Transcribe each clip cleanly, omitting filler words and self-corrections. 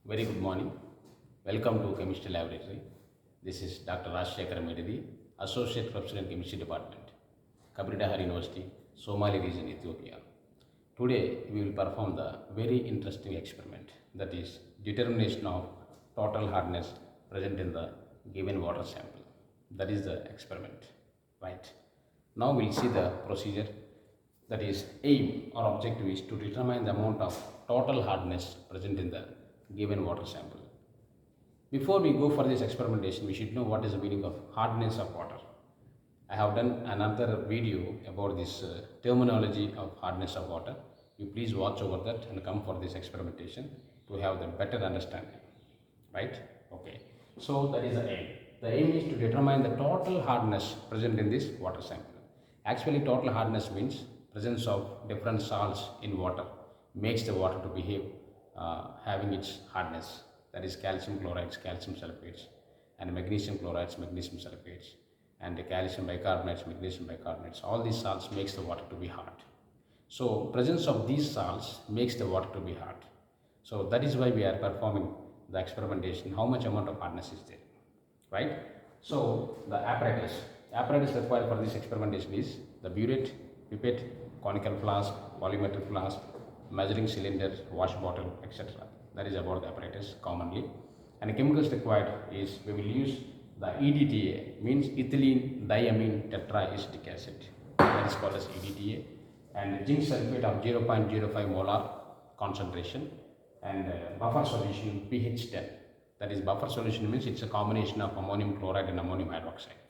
Very good morning. Welcome to Chemistry Laboratory. This is Dr. Rajshekhar Medidi, Associate Professor in Chemistry Department, Kebri Dehar University, Somali region, Ethiopia. Today we will perform the very interesting experiment, that is determination of total hardness present in the given water sample. That is the experiment, right? Now we'll see the procedure. That is, aim or objective is to determine the amount of total hardness present in the given water sample. Before we go for this experimentation, we should know what is the meaning of hardness of water. I have done another video about this terminology of hardness of water. You please watch over that and come for this experimentation to have the better understanding, right? Okay, so that is the aim. The aim is to determine the total hardness present in this water sample. Actually, total hardness means presence of different salts in water makes the water to behave having its hardness, that is calcium chlorides, calcium sulfates, and magnesium chlorides, magnesium sulfates, and the calcium bicarbonates, magnesium bicarbonates. All these salts makes the water to be hard. So presence of these salts makes the water to be hard. So that is why we are performing the experimentation, how much amount of hardness is there, right? So the apparatus required for this experimentation is the burette, pipette, conical flask, volumetric flask, measuring cylinder, wash bottle, etc. That is about the apparatus commonly. And the chemicals required is we will use the EDTA, means ethylene diamine tetraestic acid, that is called as EDTA, and zinc sulfate of 0.05 molar concentration, and buffer solution pH 10. That is, buffer solution means it's a combination of ammonium chloride and ammonium hydroxide.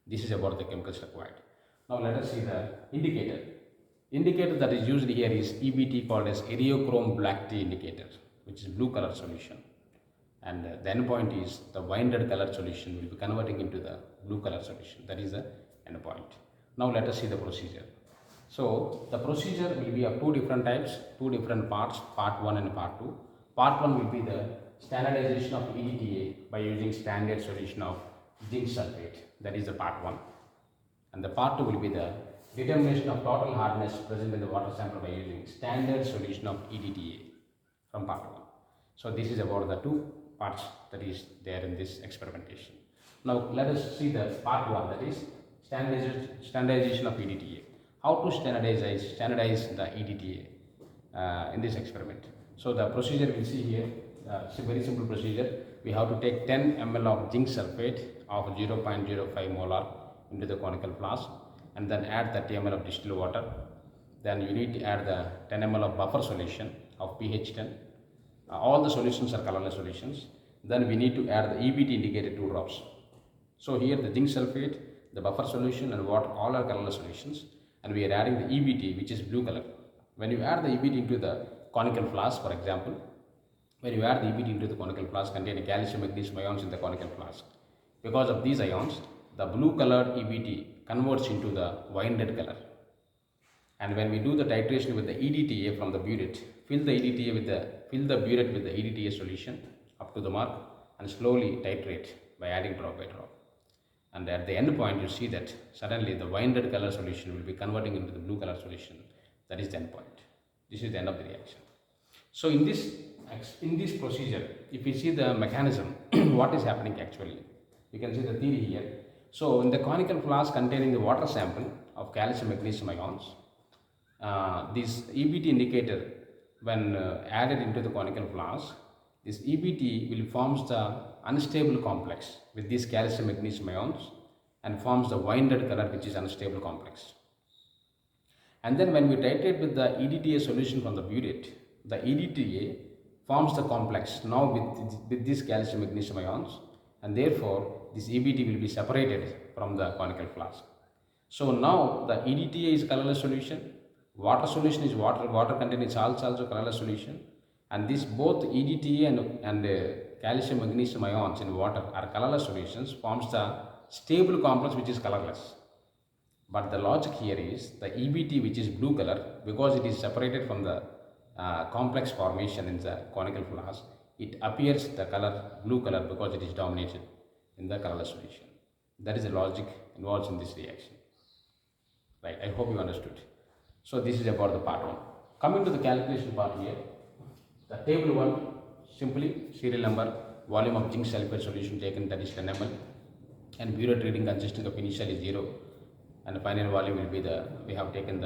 This is about the chemicals required. Now let us see the indicator. Indicator that is used here is EBT, called as eriochrome black tea indicator, which is blue color solution. And the endpoint is the winded color solution will be converting into the blue color solution. That is the endpoint. Now let us see the procedure. So the procedure will be of two different types, two different parts, part 1 and part 2. Part 1 will be the standardization of EDTA by using standard solution of zinc sulfate. That is the part 1. And the part 2 will be the determination of total hardness present in the water sample by using standard solution of EDTA from part 1. So this is about the two parts that is there in this experimentation. Now let us see the part 1, that is standardization of EDTA. How to standardize the EDTA in this experiment. So the procedure we'll see here, it's a very simple procedure. We have to take 10 ml of zinc sulfate of 0.05 molar into the conical flask, and then add 30 ml of distilled water. Then you need to add the 10 ml of buffer solution of pH 10. All the solutions are colorless solutions. Then we need to add the EBT indicated 2 drops. So here the zinc sulfate, the buffer solution, and water, all are colorless solutions, and we are adding the EBT, which is blue color. When you add the EBT into the conical flask, for example, when you add the EBT into the conical flask containing calcium magnesium ions in the conical flask, because of these ions, the blue colored EBT converts into the winded color. And when we do the titration with the EDTA from the burette, fill the burette with the EDTA solution up to the mark, and slowly titrate by adding drop by drop. And at the end point, you see that suddenly the winded color solution will be converting into the blue color solution. That is the end point. This is the end of the reaction. So in this procedure, if we see the mechanism, what is happening actually, you can see the theory here. So in the conical flask containing the water sample of calcium magnesium ions, this EBT indicator, when added into the conical flask, this EBT will forms the unstable complex with these calcium magnesium ions and forms the winded color, which is unstable complex. And then when we titrate with the EDTA solution from the burette, the EDTA forms the complex now with these calcium magnesium ions, and therefore this EBT will be separated from the conical flask. So now the EDTA is colorless solution, water solution is water containing salts also colorless solution, and this both EDTA and calcium magnesium ions in water are colorless solutions, forms the stable complex which is colorless. But the logic here is the EBT, which is blue color, because it is separated from the complex formation in the conical flask, it appears the color blue color because it is dominated in the colorless solution. That is the logic involved in this reaction. Right, I hope you understood. So this is about the part 1. Coming to the calculation part here, the table 1 simply serial number, volume of zinc sulfate solution taken, that is 10 ml, and burette reading consisting of initially 0, and the final volume will be we have taken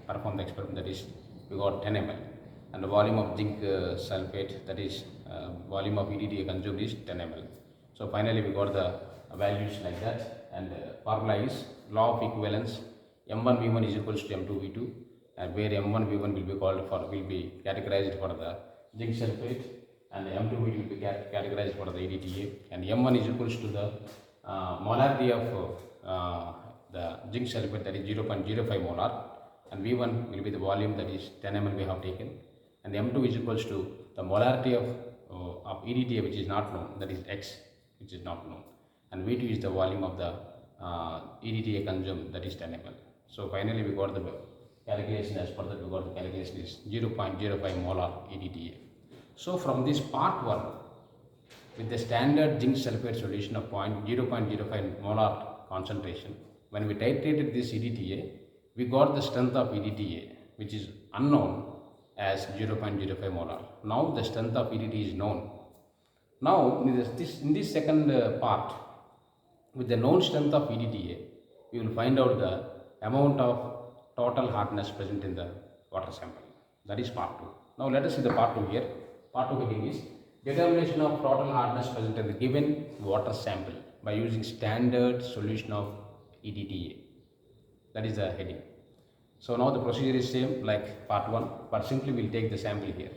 performed the experiment, that is we got 10 ml, and the volume of zinc sulfate, that is volume of EDTA consumed is 10 ml. So finally we got the values like that, and formula is law of equivalence, M1V1 is equals to M2V2, and where M1V1 will be categorized for the zinc sulfate, and the M2V2 will be categorized for the EDTA, and M1 is equals to the molarity of the zinc sulfate, that is 0.05 molar, and V1 will be the volume, that is 10 ml we have taken, and M2 is equals to the molarity of EDTA, which is not known, that is X, which is not known, and V2 is the volume of the EDTA consumed, that is 10 ml. So finally we got the calculation. As per that, we got the calculation is 0.05 molar EDTA. So from this part 1, with the standard zinc sulfate solution of 0.05 molar concentration, when we titrated this EDTA, we got the strength of EDTA, which is unknown, as 0.05 molar. Now the strength of EDTA is known. Now in this second part, with the known strength of EDTA, we will find out the amount of total hardness present in the water sample. That is part 2. Now let us see the part 2 here. Part 2 heading is determination of total hardness present in the given water sample by using standard solution of EDTA. That is the heading. So now the procedure is same like part 1, but simply we will take the sample here.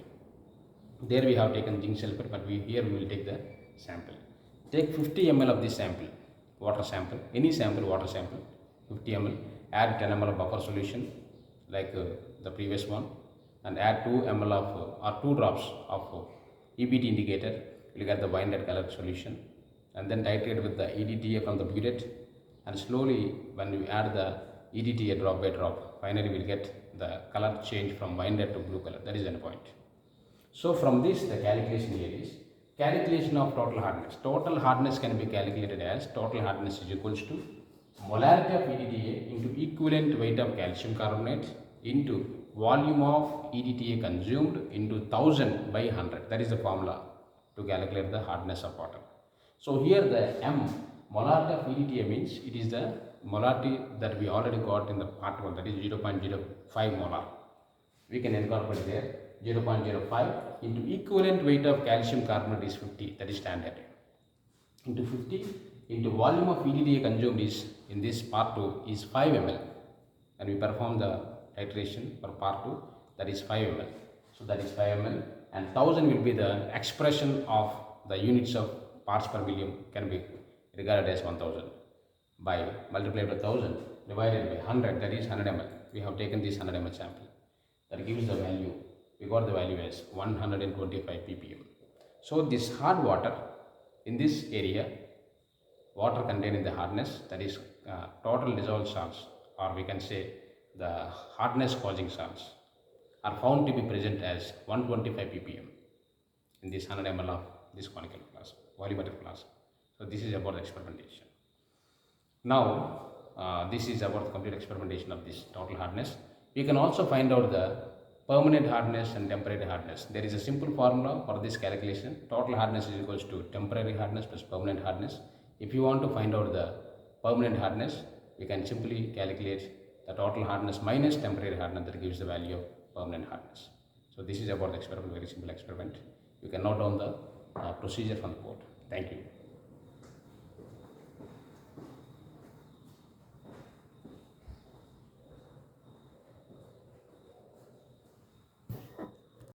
There we have taken zinc sulfate, but here we will take the sample. Take 50 ml of this sample, water sample, any sample, water sample, 50 ml. Add 10 ml of buffer solution like the previous one, and add 2 ml of or 2 drops of EBT indicator. You get the wine red color solution, and then titrate with the EDTA from the burette, and slowly when we add the EDTA drop by drop, finally we will get the color change from wine red to blue color. That is the point. So from this, the calculation here is calculation of total hardness. Total hardness can be calculated as total hardness is equals to molarity of EDTA into equivalent weight of calcium carbonate into volume of EDTA consumed into 1000 by 100. That is the formula to calculate the hardness of water. So here the M, molarity of EDTA, means it is the molarity that we already got in the part 1, that is 0.05 molar. We can incorporate there 0.05 into equivalent weight of calcium carbonate is 50, that is standard, into 50 into volume of EDTA consumed is, in this part 2, is 5 ml, and we perform the titration for part 2, that is 5 ml. So that is 5 ml, and 1000 will be the expression of the units of parts per million, can be regarded as 1000 by multiplied by 1000 divided by 100, that is 100 ml. We have taken this 100 ml sample, that gives the value, we got the value as 125 ppm. So this hard water in this area, water containing the hardness, that is total dissolved salts, or we can say the hardness causing salts, are found to be present as 125 ppm in this 100 ml of this conical flask, volumetric flask. So this is about the experimentation. Now this is about the complete experimentation of this total hardness. We can also find out the permanent hardness and temporary hardness. There is a simple formula for this calculation. Total hardness is equals to temporary hardness plus permanent hardness. If you want to find out the permanent hardness, we can simply calculate the total hardness minus temporary hardness, that gives the value of permanent hardness. So this is about the experiment, very simple experiment. You can note down the procedure from the board. Thank you.